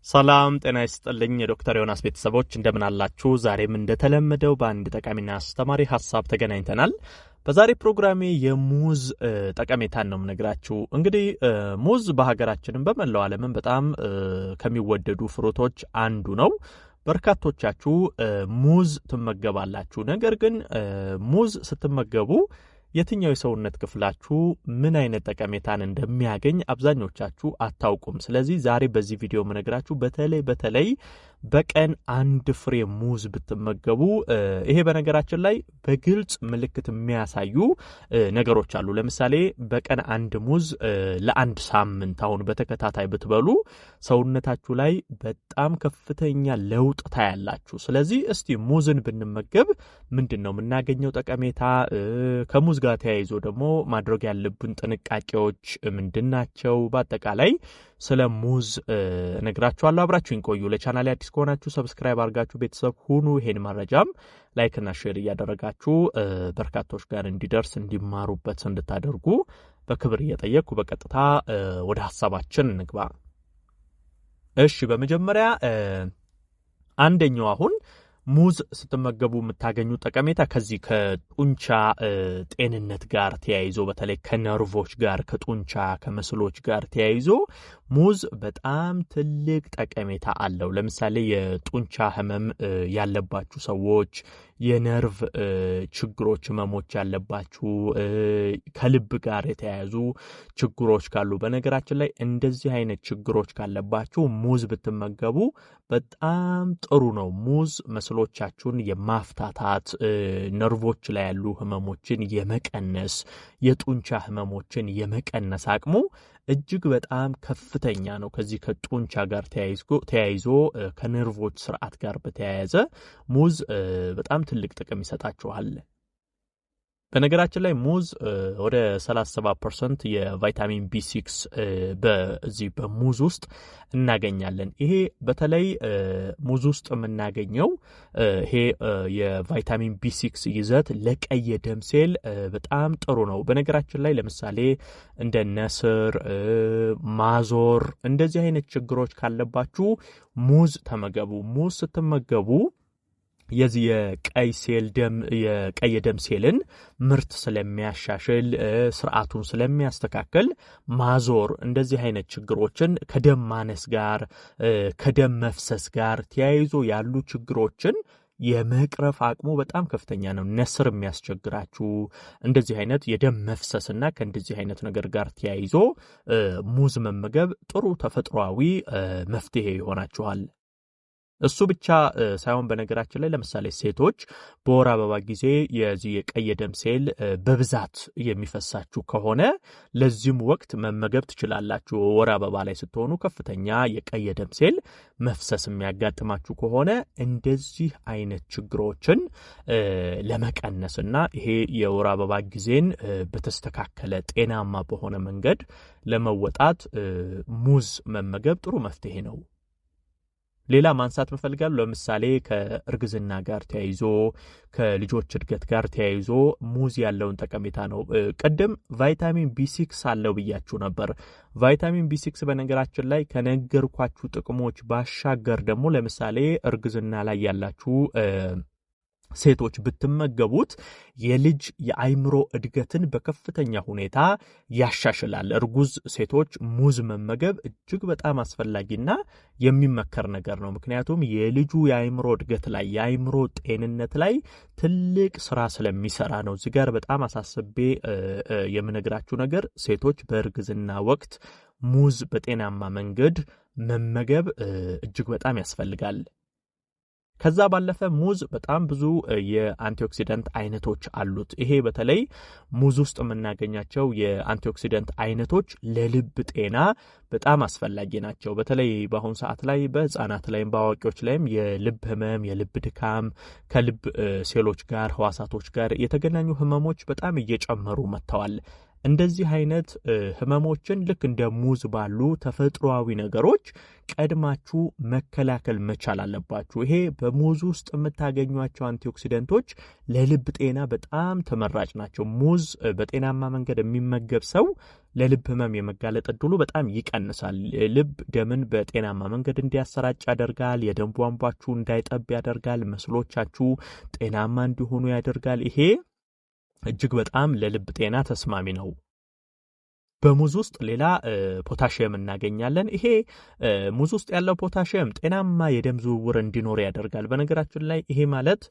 ሰላም ጤና ይስጥልኝ የዶክተር ዮናስ ቤተሰቦች እንደምን አላችሁ? ዛሬም እንደተለመደው በአንድ ጠቃሚና አስተማሪ ሐሳብ ተገናኝተናል። በዛሬ ፕሮግራሜ የሙዝ ጠቀሜታን ነው የምነግራችሁ። እንግዲህ ሙዝ በሀገራችንም በመላው ዓለምም በጣም ከሚወደዱ ፍሩቶች አንዱ ነው። በርካቶቻችሁ ሙዝ ትመገባላችሁ። ነገር ግን ሙዝ ስትመገቡ የትኛው የሰውነት ክፍላችሁ ምን አይነት ጠቀሜታን እንደሚያገኝ አብዛኞቻችሁ አታውቁም። ስለዚህ ዛሬ በዚህ ቪዲዮ ምነግራችሁ በተለይ በቀን አንድ ፍሬ ሙዝ ብትመገቡ ይሄ በነገራችን ላይ በግልጽ ምልክት የሚያሳዩ ነገሮች አሉ። ለምሳሌ በቀን አንድ ሙዝ ለአንድ ሳምንት አሁን በተከታታይ ብትበሉ ሰውነታችሁ ላይ በጣም ከፍተኛ ለውጥ ታያላችሁ። ስለዚህ እስቲ ሙዝን ብንመገብ ምንድነው የምናገኘው ጠቀሜታ? ከሙዝ ጋር ተያይዞ ደግሞ ማድረግ ያለብን ጥንቃቄዎች ምንድናቸው? በአጠቃላይ ስለ ሙዝ ነግራችኋለሁ። አብራችሁኝ ቆዩ። ለቻናሌ አዲስ ከሆናችሁ ሰብስክራይብ አድርጋችሁ ቤተሰብ ሁኑ። ይሄን መረጃም ላይክና ሼር እያደረጋችሁ በርካቶች ጋር እንዲደርስ እንዲማሩበት እንድታደርጉ በክብር እየጠየቅኩ በቀጥታ ወደ ሐሳባችን እንግባ። እሺ፣ በመጀመሪያ አንደኛው አሁን ሙዝ ስትመገቡ የምታገኙ ጠቀሜታ ከዚህ ከጡንቻ ጤንነት ጋር ተያይዞ በተለይ ከነርቮች ጋር ከጡንቻ ከመስሎች ጋር ተያይዞ ሙዝ በጣም ትልቅ ጠቀሜታ አለው። ለምሳሌ የጡንቻ ህመም ያለባችሁ ሰዎች፣ የነርቭ ችግሮች ህመሞች ያለባችሁ፣ ከልብ ጋር የተያያዙ ችግሮች ካሉ በነገራችን ላይ እንደዚህ አይነት ችግሮች ካለባችሁ ሙዝ ብትመገቡ በጣም ጥሩ ነው። ሙዝ መስሎቻችሁን የማፍታታት ነርቮች ላይ ያሉ ህመሞችን የመቀነስ የጡንቻ ህመሞችን የመቀነስ አቅሙ እጅግ በጣም ከፍተኛ ነው። ከዚህ ከጡንቻ ጋር ተያይዞ ከነርቮች ስርዓት ጋር በተያያዘ ሙዝ በጣም ትልቅ ጥቅም ይሰጣችኋል። በነገራችን ላይ ሙዝ ወደ 37% የቫይታሚን B6 በዚህ በሙዝ ውስጥ እናገኛለን። ይሄ በተለይ ሙዝ ውስጥ የምናገኘው ይሄ የቫይታሚን B6 ይዘት ለቀይ ደም ሴል በጣም ጥሩ ነው። በነገራችን ላይ ለምሳሌ እንደ ነስር፣ ማዞር እንደዚህ አይነት ችግሮች ካለባችሁ ሙዝ ተመገቡ። ሙዝ ስትመገቡ የዚህ የቀይ ደም ሴልን ምርት ስለሚያሻሽል ስርዓቱን ስለሚያስተካክል ማዞር እንደዚህ አይነት ችግሮችን ከደም ማነስ ጋር ከደም መፍሰስ ጋር ተያይዞ ያሉ ችግሮችን የመቅረፍ አቅሙ በጣም ከፍተኛ ነው። ነስር የሚያስቸግራችሁ እንደዚህ አይነት የደም መፍሰስና ከእንደዚህ አይነት ነገር ጋር ተያይዞ ሙዝ መመገብ ጥሩ ተፈጥሯዊ መፍትሄ ይሆናችኋል። እሱ ብቻ ሳይሆን በነገራችን ላይ ለምሳሌ ሴቶች በወር አበባ ጊዜ የዚህ የቀይ ደም ሴል በብዛት የሚፈሳችሁ ከሆነ ለዚህም ወቅት መመገብ ትችላላችሁ። ወር አበባ ላይ ስትሆኑ ከፍተኛ የቀይ ደም ሴል መፍሰስ የሚያጋጥማችሁ ከሆነ እንደዚህ አይነት ችግሮችን ለመቀነስና ይሄ የወር አበባ ጊዜን በተስተካከለ ጤናማ በሆነ መንገድ ለመወጣት ሙዝ መመገብ ጥሩ መፍትሄ ነው። ሌላ ማንሳት መፈልጋለሁ። ለምሳሌ ከእርግዝና ጋር ተያይዞ ከልጆች እድገት ጋር ተያይዞ ሙዝ ያለውን ጠቀሜታ ነው። ቀደም ቫይታሚን B6 አለው ብያችሁ ነበር። ቫይታሚን B6 በነገራችን ላይ ከነገርኳችሁ ጥቅሞች ባሻገር ደግሞ ለምሳሌ እርግዝና ላይ ያላችሁ ሴቶች ብትመገቡት የልጅ የአይምሮ እድገትን በከፍተኛ ሁኔታ ያሻሽላል። እርጉዝ ሴቶች ሙዝ መመገብ እጅግ በጣም አስፈላጊና የሚመከር ነገር ነው። ምክንያቱም የልጁ የአይምሮ እድገት ላይ የአይምሮ ጤንነት ላይ ትልቅ ስራ ስለሚሰራ ነው። እዚህ ጋር በጣም አሳስቤ የምነግራችሁ ነገር ሴቶች በእርግዝና ወቅት ሙዝ በጤናማ መንገድ መመገብ እጅግ በጣም ያስፈልጋል። ከዛ ባለፈ ሙዝ በጣም ብዙ የአንቲኦክሲደንት አይነቶች አሉት። ይሄ በተለይ ሙዝ ውስጥ የምናገኛቸው የአንቲኦክሲደንት አይነቶች ለልብ ጤና በጣም አስፈላጊ ናቸው። በተለይ በአሁኑ ሰዓት ላይ በህፃናት ላይም በአዋቂዎች ላይም የልብ ህመም፣ የልብ ድካም፣ ከልብ ሴሎች ጋር ህዋሳቶች ጋር የተገናኙ ህመሞች በጣም እየጨመሩ መጥተዋል። እንደዚህ አይነት ህመሞችን ልክ እንደ ሙዝ ባሉ ተፈጥሯዊ ነገሮች ቀድማችሁ መከላከል መቻል አለባችሁ። ይሄ በሙዝ ውስጥ የምታገኟቸው አንቲኦክሲደንቶች ለልብ ጤና በጣም ተመራጭ ናቸው። ሙዝ በጤናማ መንገድ የሚመገብ ሰው ለልብ ህመም የመጋለጥ እድሉ በጣም ይቀንሳል። ልብ ደምን በጤናማ መንገድ እንዲያሰራጭ ያደርጋል። የደም ቧንቧችሁ እንዳይጠብ ያደርጋል። መስሎቻችሁ ጤናማ እንዲሆኑ ያደርጋል። ይሄ እጅግ በጣም ለልብ ጤና ተስማሚ ነው። በሙዝ ውስጥ ሌላ ፖታሺየም እናገኛለን። ይሄ ሙዝ ውስጥ ያለው ፖታሺየም ጤናማ የደም ዝውውር እንዲኖር ያደርጋል። በነገራችን ላይ ይሄ ማለት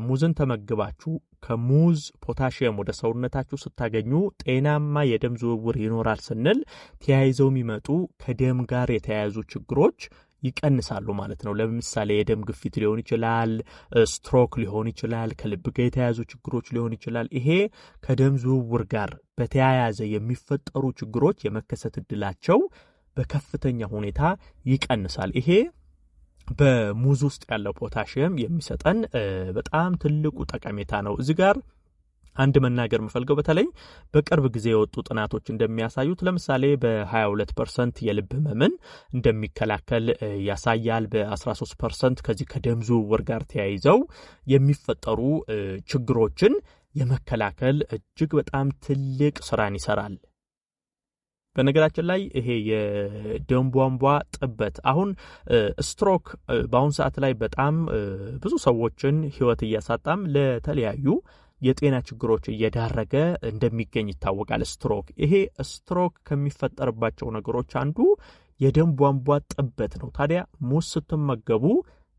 ሙዝን ተመግባችሁ ከሙዝ ፖታሺየም ወደ ሰውነታችሁ ስታገኙ ጤናማ የደም ዝውውር ይኖራል ስንል ተያይዘው የሚመጡ ከደም ጋር የተያያዙ ችግሮች ይቀንሳሉ ማለት ነው። ለምሳሌ የደም ግፊት ሊሆን ይችላል፣ ስትሮክ ሊሆን ይችላል፣ ከልብ ጋር የተያያዙ ችግሮች ሊሆን ይችላል። ይሄ ከደም ዝውውር ጋር በተያያዘ የሚፈጠሩ ችግሮች የመከሰት እድላቸው በከፍተኛ ሁኔታ ይቀንሳል። ይሄ በሙዝ ውስጥ ያለው ፖታሺየም የሚሰጠን በጣም ትልቁ ጠቀሜታ ነው። እዚህ ጋር አንድ መናገር የምፈልገው በተለይ በቅርብ ጊዜ የወጡ ጥናቶች እንደሚያሳዩት ለምሳሌ በ22% የልብ ህመምን እንደሚከላከል ያሳያል። በ13% ከዚህ ከደም ዝውውር ጋር ተያይዘው የሚፈጠሩ ችግሮችን የመከላከል እጅግ በጣም ትልቅ ስራን ይሰራል። በነገራችን ላይ ይሄ የደም ቧንቧ ጥበት አሁን ስትሮክ በአሁን ሰዓት ላይ በጣም ብዙ ሰዎችን ህይወት እያሳጣም ለተለያዩ የጤና ችግሮች እየዳረገ እንደሚገኝ ይታወቃል። ይሄ ስትሮክ ከሚፈጠርባቸው ነገሮች አንዱ የደም ቧንቧ ጥበት ነው። ታዲያ ሙዝ ስትመገቡ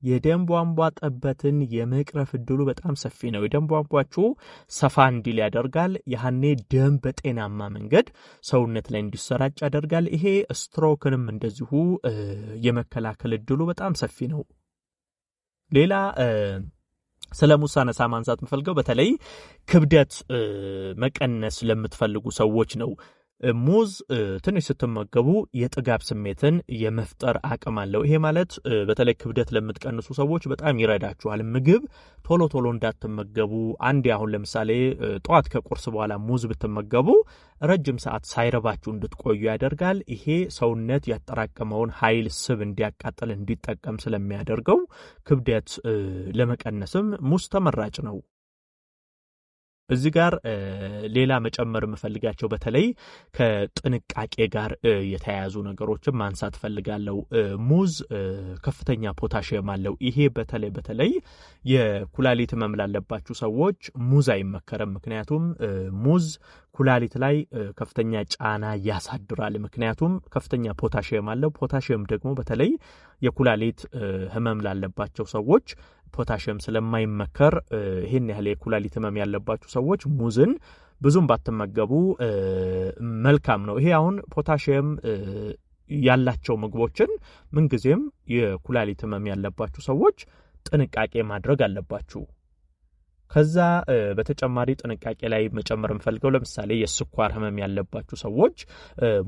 የደም ቧንቧ ጥበትን የመቅረፍ እድሉ በጣም ሰፊ ነው። የደም ቧንቧችሁ ሰፋ እንዲል ያደርጋል። ያኔ ደም በጤናማ መንገድ ሰውነት ላይ እንዲሰራጭ ያደርጋል። ይሄ ስትሮክንም እንደዚሁ የመከላከል እድሉ በጣም ሰፊ ነው። ሌላ ስለ ሙዝ ሳነሳ ማንሳት የምፈልገው በተለይ ክብደት መቀነስ ለምትፈልጉ ሰዎች ነው። ሙዝ ትንሽ ስትመገቡ የጥጋብ ስሜትን የመፍጠር አቅም አለው። ይሄ ማለት በተለይ ክብደት ለምትቀንሱ ሰዎች በጣም ይረዳችኋል። ምግብ ቶሎ ቶሎ እንዳትመገቡ። አንዴ አሁን ለምሳሌ ጠዋት ከቁርስ በኋላ ሙዝ ብትመገቡ ረጅም ሰዓት ሳይረባችሁ እንድትቆዩ ያደርጋል። ይሄ ሰውነት ያጠራቀመውን ኃይል ስብ እንዲያቃጥል እንዲጠቀም ስለሚያደርገው ክብደት ለመቀነስም ሙዝ ተመራጭ ነው። እዚህ ጋር ሌላ መጨመር የምፈልጋቸው በተለይ ከጥንቃቄ ጋር የተያያዙ ነገሮችን ማንሳት ፈልጋለሁ። ሙዝ ከፍተኛ ፖታሺየም አለው። ይሄ በተለይ የኩላሊት ህመም ላለባችሁ ሰዎች ሙዝ አይመከረም። ምክንያቱም ሙዝ ኩላሊት ላይ ከፍተኛ ጫና ያሳድራል። ምክንያቱም ከፍተኛ ፖታሺየም አለው። ፖታሺየም ደግሞ በተለይ የኩላሊት ህመም ላለባቸው ሰዎች ፖታሺየም ስለማይመከር ይሄን ያህል የኩላሊት ህመም ያለባችሁ ሰዎች ሙዝን ብዙም ባትመገቡ መልካም ነው። ይሄ አሁን ፖታሺየም ያላቸው ምግቦችን ምንጊዜም የኩላሊት ህመም ያለባችሁ ሰዎች ጥንቃቄ ማድረግ አለባችሁ። ከዛ በተጨማሪ ጥንቃቄ ላይ መጨመር እንፈልገው ለምሳሌ የስኳር ህመም ያለባችሁ ሰዎች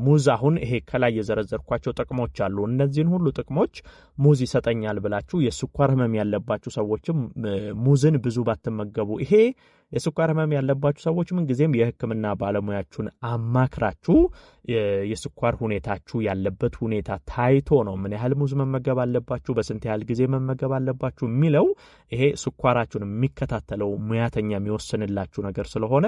ሙዝ አሁን ይሄ ከላይ የዘረዘርኳቸው ጥቅሞች አሉ። እነዚህን ሁሉ ጥቅሞች ሙዝ ይሰጠኛል ብላችሁ የስኳር ህመም ያለባችሁ ሰዎችም ሙዝን ብዙ ባትመገቡ። ይሄ የስኳር ህመም ያለባችሁ ሰዎች ምን ጊዜም የህክምና ባለሙያችሁን አማክራችሁ የስኳር ሁኔታችሁ ያለበት ሁኔታ ታይቶ ነው ምን ያህል ሙዝ መመገብ አለባችሁ፣ በስንት ያህል ጊዜ መመገብ አለባችሁ የሚለው ይሄ ስኳራችሁን የሚከታተለው ሙያተኛ የሚወስንላችሁ ነገር ስለሆነ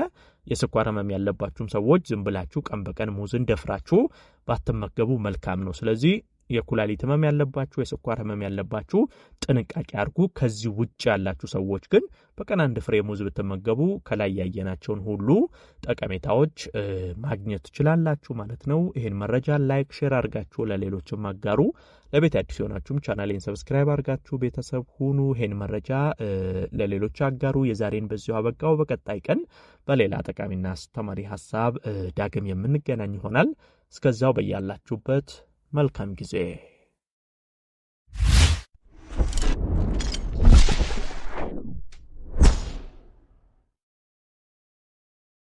የስኳር ህመም ያለባችሁም ሰዎች ዝም ብላችሁ ቀን በቀን ሙዝን ደፍራችሁ ባትመገቡ መልካም ነው። ስለዚህ የኩላሊት ህመም ያለባችሁ፣ የስኳር ህመም ያለባችሁ ጥንቃቄ አድርጉ። ከዚህ ውጭ ያላችሁ ሰዎች ግን በቀን አንድ ፍሬ ሙዝ ብትመገቡ ከላይ ያየናቸውን ሁሉ ጠቀሜታዎች ማግኘት ትችላላችሁ ማለት ነው። ይሄን መረጃ ላይክ፣ ሼር አድርጋችሁ ለሌሎችም አጋሩ። ለቤት አዲስ የሆናችሁም ቻናሌን ሰብስክራይብ አድርጋችሁ ቤተሰብ ሁኑ። ይሄን መረጃ ለሌሎች አጋሩ። የዛሬን በዚሁ አበቃው። በቀጣይ ቀን በሌላ ጠቃሚና አስተማሪ ሐሳብ ዳግም የምንገናኝ ይሆናል። እስከዛው በያላችሁበት መልካም ጊዜ